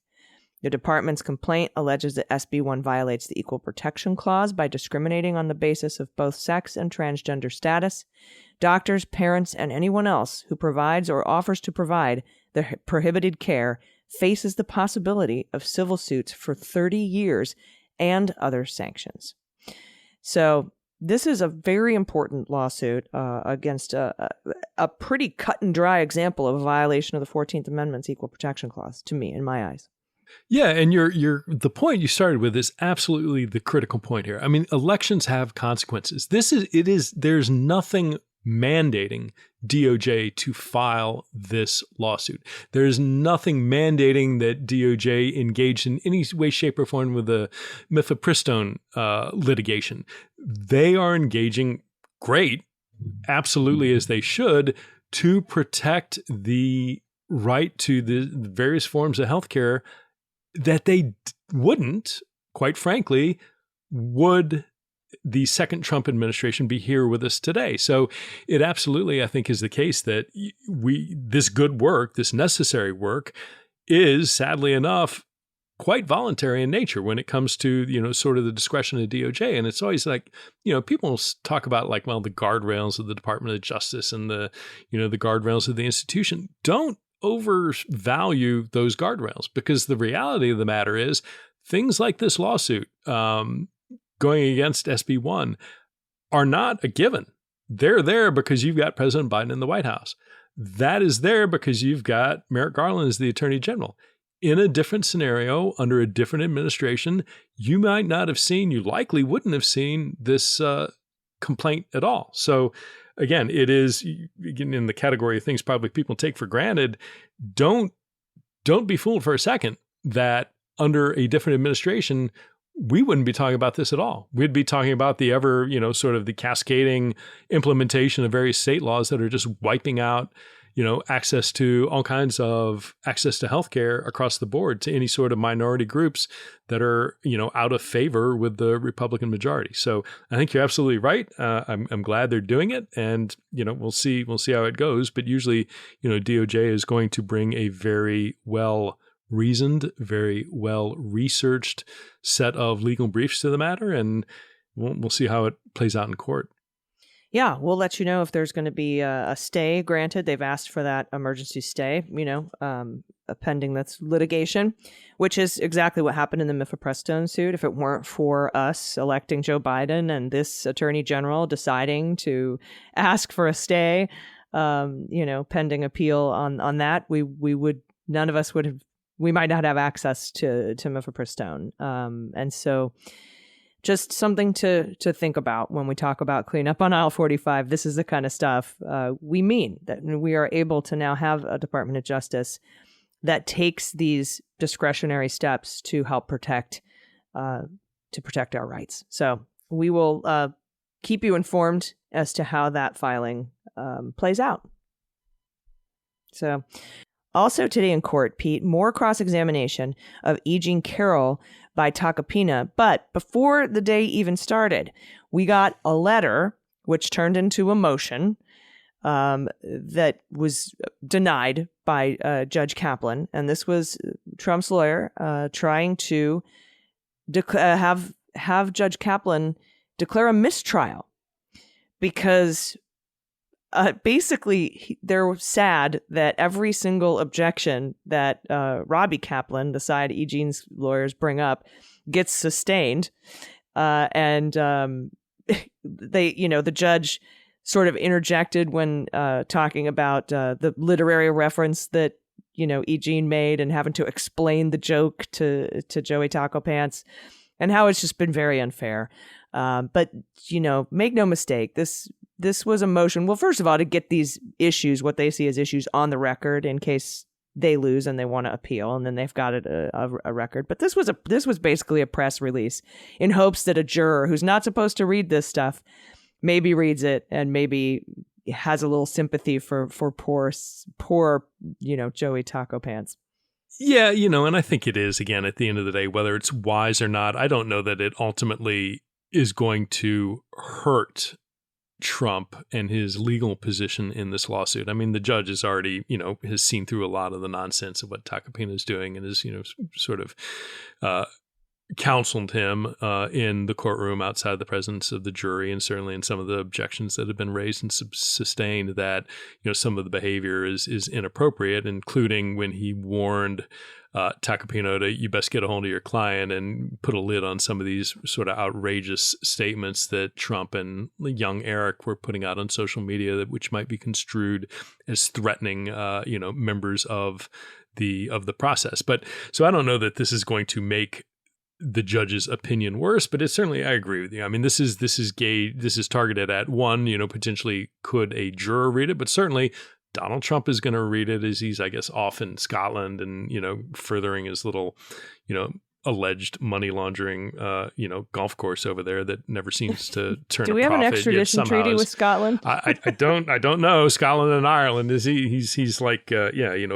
The department's complaint alleges that SB 1 violates the Equal Protection Clause by discriminating on the basis of both sex and transgender status. Doctors, parents, and anyone else who provides or offers to provide the prohibited care faces the possibility of civil suits for 30 years and other sanctions. So this is a very important lawsuit against a pretty cut and dry example of a violation of the 14th Amendment's Equal Protection Clause, to me, in my eyes. Yeah, and the point you started with is absolutely the critical point here. I mean, elections have consequences. There's nothing mandating DOJ to file this lawsuit. There's nothing mandating that DOJ engage in any way, shape, or form with the mifepristone litigation. They are engaging, great, absolutely as they should, to protect the right to the various forms of healthcare that they wouldn't, quite frankly, would the second Trump administration be here with us today. So it absolutely, I think, is the case that this good work, this necessary work, is sadly enough quite voluntary in nature when it comes to, sort of the discretion of DOJ. And it's always like, people talk about like, well, the guardrails of the Department of Justice and the guardrails of the institution. Don't overvalue those guardrails, because the reality of the matter is things like this lawsuit going against SB 1 are not a given. They're there because you've got President Biden in the White House. That is there because you've got Merrick Garland as the Attorney General. In a different scenario, under a different administration, you likely wouldn't have seen this complaint at all. So again, it is in the category of things probably people take for granted. Don't be fooled for a second that under a different administration, we wouldn't be talking about this at all. We'd be talking about the sort of the cascading implementation of various state laws that are just wiping out, access to all kinds of access to healthcare across the board to any sort of minority groups that are, out of favor with the Republican majority. So I think you're absolutely right. I'm glad they're doing it, and we'll see how it goes. But usually, DOJ is going to bring a very well-reasoned, very well-researched set of legal briefs to the matter, and we'll see how it plays out in court. Yeah, we'll let you know if there's going to be a stay granted. They've asked for that emergency stay, pending that's litigation, which is exactly what happened in the mifepristone suit. If it weren't for us electing Joe Biden and this attorney general deciding to ask for a stay, pending appeal on that, we might not have access to mifepristone. And so just something to think about when we talk about cleanup on aisle 45. This is the kind of stuff we mean, that we are able to now have a Department of Justice that takes these discretionary steps to help protect our rights. So we will keep you informed as to how that filing plays out. So also today in court, Pete, more cross-examination of E. Jean Carroll by Tacopina. But before the day even started, we got a letter, which turned into a motion, that was denied by Judge Kaplan. And this was Trump's lawyer trying to have Judge Kaplan declare a mistrial because basically they're sad that every single objection that Robbie Kaplan, the side E. Jean's lawyers bring up, gets sustained. And the judge sort of interjected when talking about the literary reference that, E. Jean made and having to explain the joke to Joey Taco Pants and how it's just been very unfair. But, make no mistake, this was a motion. Well, first of all, to get these issues, what they see as issues on the record in case they lose and they want to appeal, and then they've got a record. But this was basically a press release in hopes that a juror who's not supposed to read this stuff maybe reads it and maybe has a little sympathy for poor Joey Taco Pants. Yeah, and I think it is, again, at the end of the day, whether it's wise or not, I don't know that it ultimately is going to hurt Trump and his legal position in this lawsuit. I mean, the judge is already, has seen through a lot of the nonsense of what Tacopina is doing and has, sort of counseled him in the courtroom outside the presence of the jury, and certainly in some of the objections that have been raised and sustained that, some of the behavior is inappropriate, including when he warned Tacopina to, you best get a hold of your client and put a lid on some of these sort of outrageous statements that Trump and young Eric were putting out on social media, which might be construed as threatening, members of the process. But so I don't know that this is going to make the judge's opinion worse, but it's certainly, I agree with you. I mean, this is targeted at one, potentially could a juror read it, but certainly Donald Trump is going to read it as he's, I guess, off in Scotland and, furthering his little, alleged money laundering, golf course over there that never seems to turn a profit. Do we have an extradition treaty with Scotland? I don't know. Scotland and Ireland, is he's like,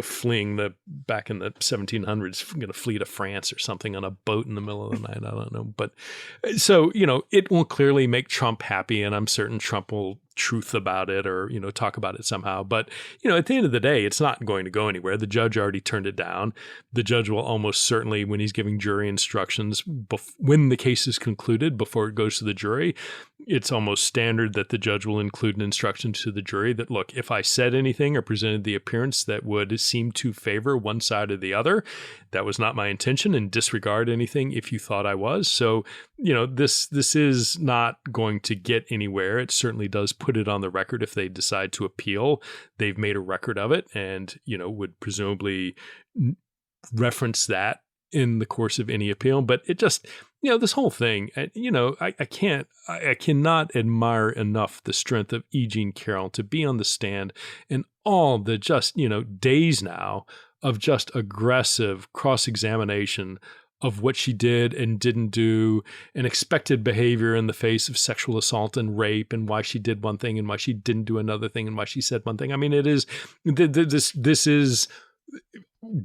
fleeing back in the 1700s, going to flee to France or something on a boat in the middle of the night. I don't know. But so, it will clearly make Trump happy, and I'm certain Trump will truth about it or, talk about it somehow. But, at the end of the day, it's not going to go anywhere. The judge already turned it down. The judge will almost certainly, when he's giving jury instructions, when the case is concluded, before it goes to the jury, it's almost standard that the judge will include an instruction to the jury that, look, if I said anything or presented the appearance that would seem to favor one side or the other, that was not my intention, and disregard anything if you thought I was. So, this is not going to get anywhere. It certainly does put it on the record if they decide to appeal. They've made a record of it and, would presumably reference that in the course of any appeal. But it just, this whole thing, I cannot admire enough the strength of E. Jean Carroll to be on the stand and all the just, days now of just aggressive cross-examination of what she did and didn't do, and expected behavior in the face of sexual assault and rape, and why she did one thing and why she didn't do another thing and why she said one thing. I mean, it is this is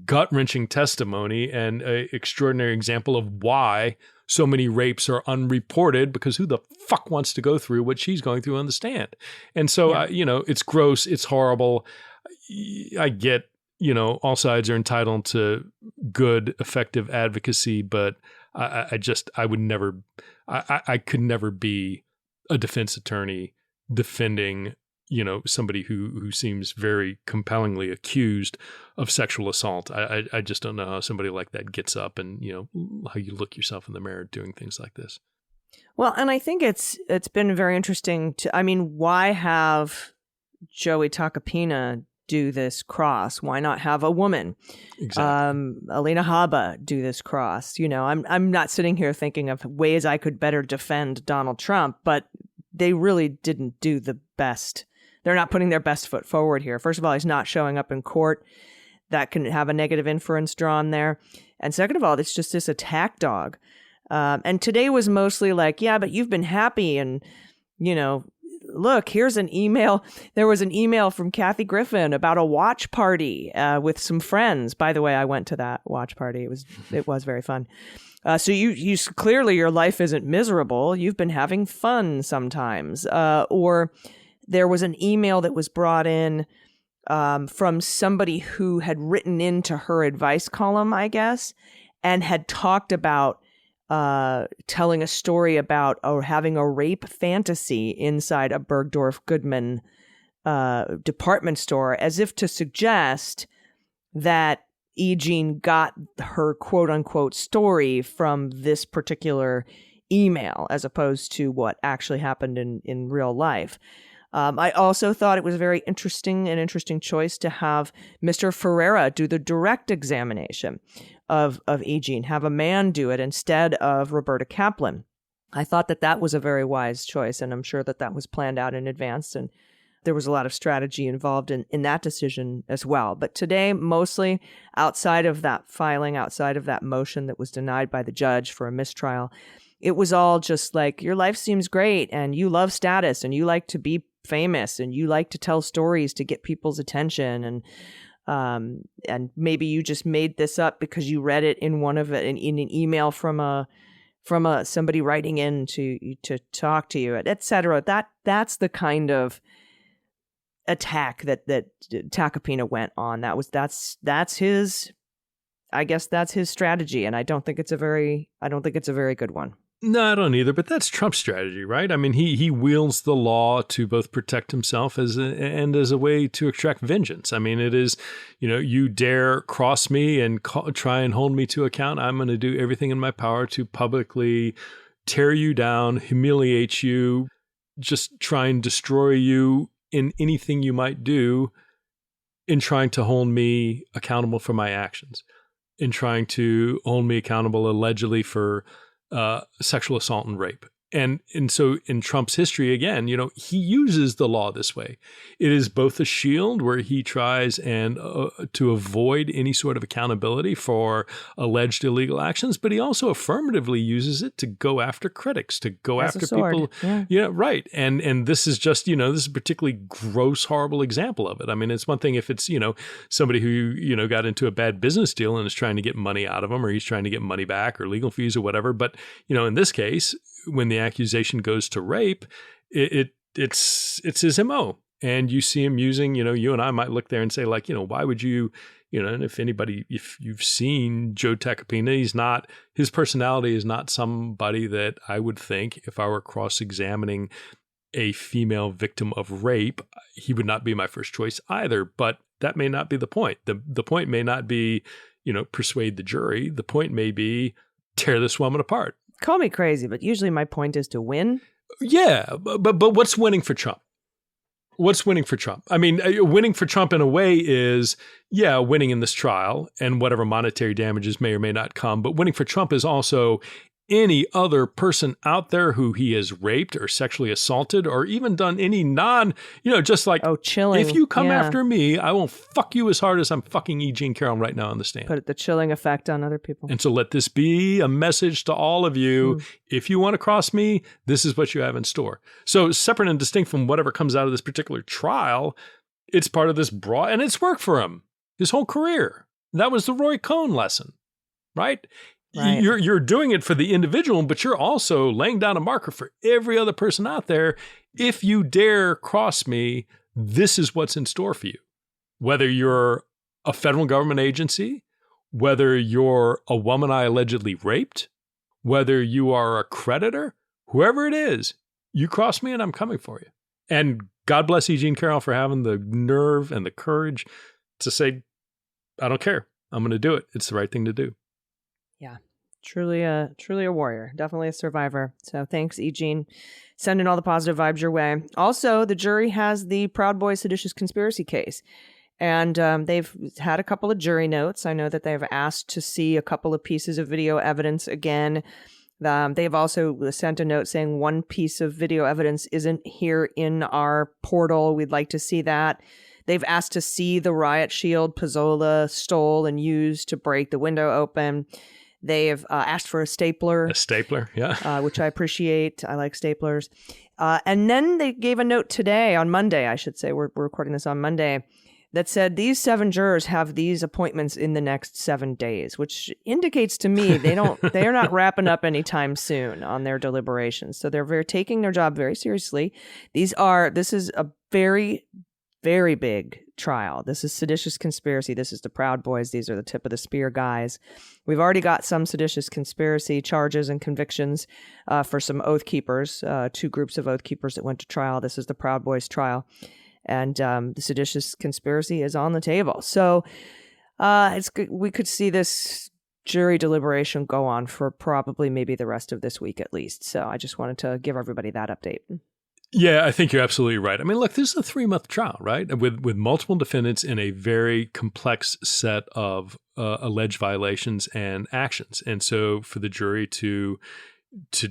gut-wrenching testimony and an extraordinary example of why so many rapes are unreported, because who the fuck wants to go through what she's going through on the stand? And so, it's gross, it's horrible. I get, all sides are entitled to good, effective advocacy, but I could never be a defense attorney defending, somebody who seems very compellingly accused of sexual assault. I just don't know how somebody like that gets up and, how you look yourself in the mirror doing things like this. Well, and I think it's been very interesting why have Joey Tacopina do this cross? Why not have a woman, Alina Habba, do this cross? I'm not sitting here thinking of ways I could better defend Donald Trump, but they really didn't do the best. They're not putting their best foot forward here. First of all, he's not showing up in court. That can have a negative inference drawn there. And second of all, it's just this attack dog. And today was mostly like, yeah, but you've been happy and, look, here's an email. There was an email from Kathy Griffin about a watch party with some friends. By the way, I went to that watch party. It was very fun. So you clearly your life isn't miserable. You've been having fun sometimes. Or there was an email that was brought in from somebody who had written into her advice column, I guess, and had talked about telling a story about having a rape fantasy inside a Bergdorf Goodman department store, as if to suggest that E. Jean got her quote-unquote story from this particular email, as opposed to what actually happened in real life. I also thought it was an interesting choice to have Mr. Ferreira do the direct examination of E. Jean, have a man do it instead of Roberta Kaplan. I thought that was a very wise choice, and I'm sure that was planned out in advance, and there was a lot of strategy involved in that decision as well. But today, mostly outside of that filing, outside of that motion that was denied by the judge for a mistrial, it was all just like, your life seems great, and you love status, and you like to be famous, and you like to tell stories to get people's attention, and maybe you just made this up because you read it in in an email from somebody writing in to talk to you, etc. That's the kind of attack that Tacopina went on. That's his strategy, and I don't think it's a very good one. No, I don't either, but that's Trump's strategy, right? I mean, he wields the law to both protect himself and as a way to extract vengeance. I mean, it is, you dare cross me and try and hold me to account, I'm going to do everything in my power to publicly tear you down, humiliate you, just try and destroy you in anything you might do in trying to hold me accountable for my actions, in trying to hold me accountable allegedly for sexual assault and rape. And so in Trump's history, again, he uses the law this way. It is both a shield where he tries and to avoid any sort of accountability for alleged illegal actions, but he also affirmatively uses it to go after critics, to go after people. Yeah, right. And this is just, this is a particularly gross, horrible example of it. I mean, it's one thing if it's, somebody who, got into a bad business deal and is trying to get money out of them, or he's trying to get money back or legal fees or whatever. But, in this case, when the accusation goes to rape, it's his MO. And you see him using, you and I might look there and say, like, why would you, and if you've seen Joe Tacopina, his personality is not somebody that I would think, if I were cross-examining a female victim of rape, he would not be my first choice either. But that may not be the point. The point may not be, persuade the jury. The point may be tear this woman apart. Call me crazy, but usually my point is to win. Yeah, but what's winning for Trump? What's winning for Trump? I mean, winning for Trump in a way is, winning in this trial and whatever monetary damages may or may not come. But winning for Trump is also any other person out there who he has raped or sexually assaulted or even done any just like, chilling. If you come after me, I will fuck you as hard as I'm fucking E. Jean Carroll right now on the stand. Put the chilling effect on other people. And so let this be a message to all of you. If you want to cross me, this is what you have in store. So separate and distinct from whatever comes out of this particular trial, it's part of this broad, and it's worked for him his whole career. That was the Roy Cohn lesson, right? Right. You're doing it for the individual, but you're also laying down a marker for every other person out there. If you dare cross me, this is what's in store for you. Whether you're a federal government agency, whether you're a woman I allegedly raped, whether you are a creditor, whoever it is, you cross me and I'm coming for you. And God bless E. Jean Carroll for having the nerve and the courage to say, I don't care. I'm going to do it. It's the right thing to do. Yeah, truly a warrior, definitely a survivor. So thanks, E. Jean. Sending all the positive vibes your way. Also, the jury has the Proud Boys seditious conspiracy case. And they've had a couple of jury notes. I know that they've asked to see a couple of pieces of video evidence again. They've also sent a note saying one piece of video evidence isn't here in our portal. We'd like to see that. They've asked to see the riot shield Pizzola stole and used to break the window open. They've asked for a stapler. A stapler, yeah. Which I appreciate. I like staplers. And then they gave a note today, on Monday, I should say. We're recording this on Monday, that said these 7 jurors have these appointments in the next 7 days, which indicates to me they are not wrapping up anytime soon on their deliberations. So they're taking their job very seriously. This is a very, very big trial. This is seditious conspiracy. This is the Proud Boys. These are the tip of the spear guys. We've already got some seditious conspiracy charges and convictions for some Oath Keepers, 2 groups of Oath Keepers that went to trial. This is the Proud Boys trial. And the seditious conspiracy is on the table. So we could see this jury deliberation go on for probably maybe the rest of this week at least. So I just wanted to give everybody that update. Yeah, I think you're absolutely right. I mean, look, this is a 3-month trial, right? With multiple defendants in a very complex set of alleged violations and actions. And so for the jury to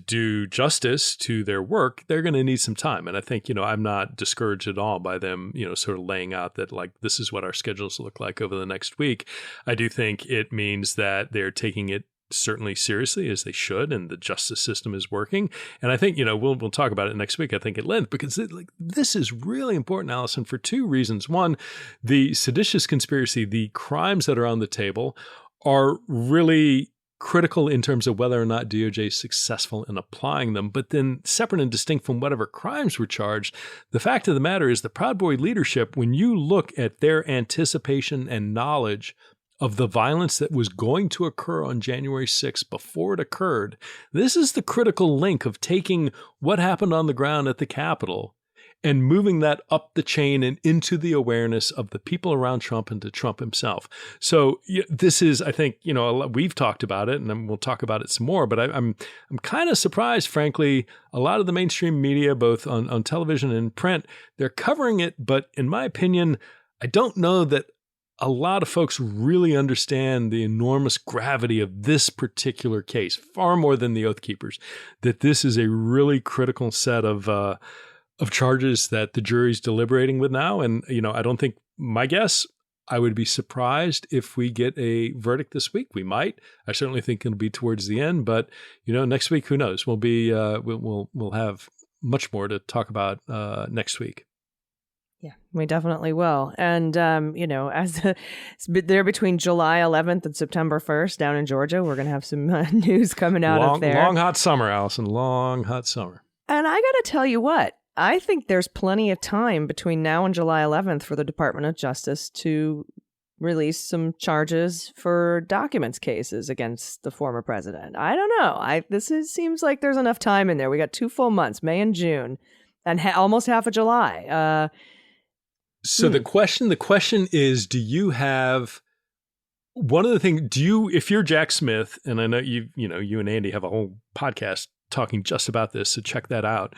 do justice to their work, they're going to need some time. And I think, I'm not discouraged at all by them, sort of laying out that, like, this is what our schedules look like over the next week. I do think it means that they're taking it certainly seriously, as they should, and the justice system is working. And I think, we'll talk about it next week, I think, at length, because this is really important, Allison, for 2 reasons. One, the seditious conspiracy, the crimes that are on the table are really critical in terms of whether or not DOJ is successful in applying them. But then separate and distinct from whatever crimes were charged, the fact of the matter is the Proud Boy leadership, when you look at their anticipation and knowledge of the violence that was going to occur on January 6th before it occurred, this is the critical link of taking what happened on the ground at the Capitol and moving that up the chain and into the awareness of the people around Trump and to Trump himself. So this is, I think, we've talked about it, and we'll talk about it some more, but I'm kind of surprised, frankly. A lot of the mainstream media, both on television and print, they're covering it, but in my opinion, I don't know that a lot of folks really understand the enormous gravity of this particular case, far more than the Oath Keepers, that this is a really critical set of charges that the jury's deliberating with now. And, I don't think, my guess, I would be surprised if we get a verdict this week. We might. I certainly think it'll be towards the end, but, next week, who knows? We'll have much more to talk about next week. Yeah, we definitely will. And, as there between July 11th and September 1st down in Georgia, we're going to have some news coming out of there. Long, hot summer, Allison. Long, hot summer. And I got to tell you what, I think there's plenty of time between now and July 11th for the Department of Justice to release some charges for documents cases against the former president. I don't know. Seems like there's enough time in there. We got 2 full months, May and June, and almost half of July. So the question is, do you have one of the things, if you're Jack Smith, and I know you and Andy have a whole podcast talking just about this, so check that out.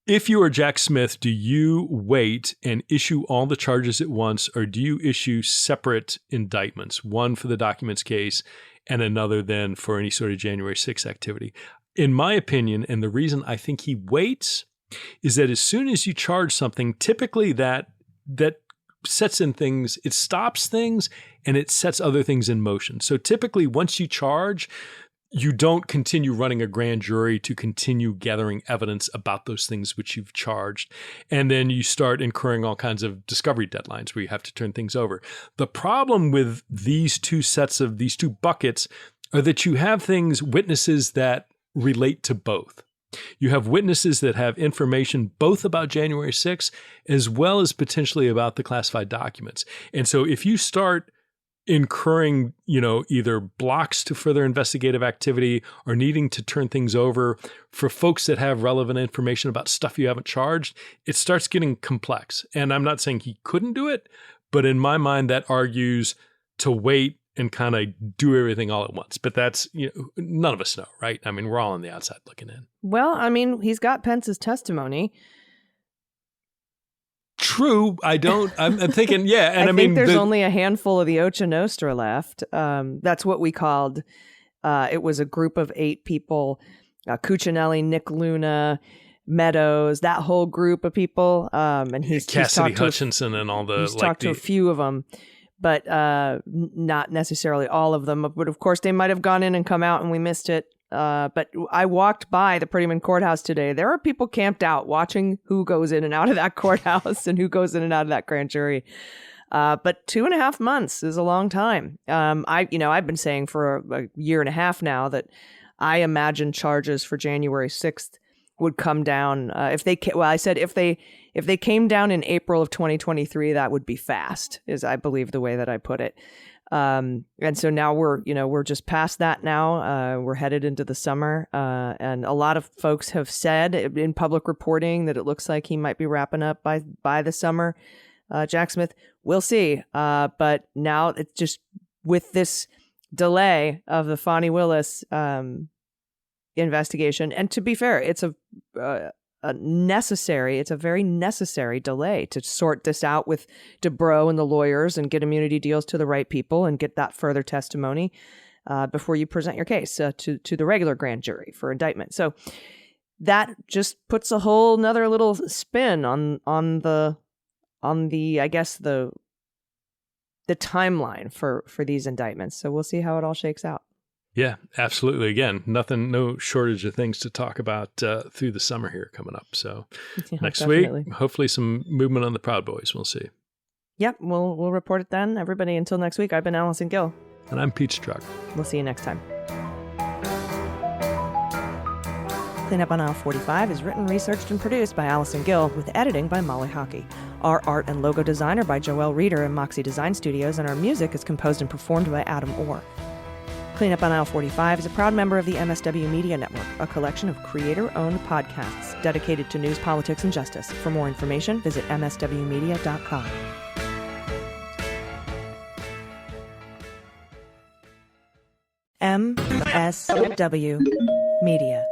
If you are Jack Smith, do you wait and issue all the charges at once, or do you issue separate indictments, one for the documents case and another then for any sort of January 6th activity? In my opinion, and the reason I think he waits, is that as soon as you charge something, typically that sets in things, it stops things and it sets other things in motion. So typically once you charge, you don't continue running a grand jury to continue gathering evidence about those things which you've charged. And then you start incurring all kinds of discovery deadlines where you have to turn things over. The problem with these 2 buckets are that you have witnesses that relate to both. You have witnesses that have information both about January 6th as well as potentially about the classified documents. And so if you start incurring, either blocks to further investigative activity or needing to turn things over for folks that have relevant information about stuff you haven't charged, it starts getting complex. And I'm not saying he couldn't do it, but in my mind, that argues to wait and kind of do everything all at once. But that's, none of us know, right? I mean, we're all on the outside looking in. Well, I mean, he's got Pence's testimony. True. I'm thinking, yeah. And I think there's only a handful of the Ocha Nostra left. That's what we called, it was a group of 8 people, Cuccinelli, Nick Luna, Meadows, that whole group of people. And he's Cassidy Hutchinson and all the... He's talked to a few of them, but not necessarily all of them. But of course, they might have gone in and come out and we missed it. But I walked by the Prettyman Courthouse today. There are people camped out watching who goes in and out of that courthouse and who goes in and out of that grand jury. But 2.5 months is a long time. I've been saying for a year and a half now that I imagine charges for January 6th would come down. I said if they came down in April of 2023, that would be fast, is I believe the way that I put it. And so now we're just past that now. We're headed into the summer. And a lot of folks have said in public reporting that it looks like he might be wrapping up by the summer. Jack Smith, we'll see. But now it's just with this delay of the Fani Willis investigation. And to be fair, it's a very necessary delay to sort this out with Dubrow and the lawyers and get immunity deals to the right people and get that further testimony before you present your case to the regular grand jury for indictment. So that just puts a whole nother little spin on the I guess the timeline for these indictments. So we'll see how it all shakes out. Yeah, absolutely. Again, no shortage of things to talk about through the summer here coming up. So next definitely. week, hopefully some movement on the Proud Boys. We'll see. Yep, we'll report it then. Everybody, until next week, I've been Allison Gill. And I'm Pete Strzok. We'll see you next time. Cleanup on Aisle 45 is written, researched, and produced by Allison Gill, with editing by Molly Hockey. Our art and logo design are by Joelle Reeder and Moxie Design Studios, and our music is composed and performed by Adam Orr. Cleanup on Aisle 45 is a proud member of the MSW Media Network, a collection of creator-owned podcasts dedicated to news, politics, and justice. For more information, visit mswmedia.com. MSW Media.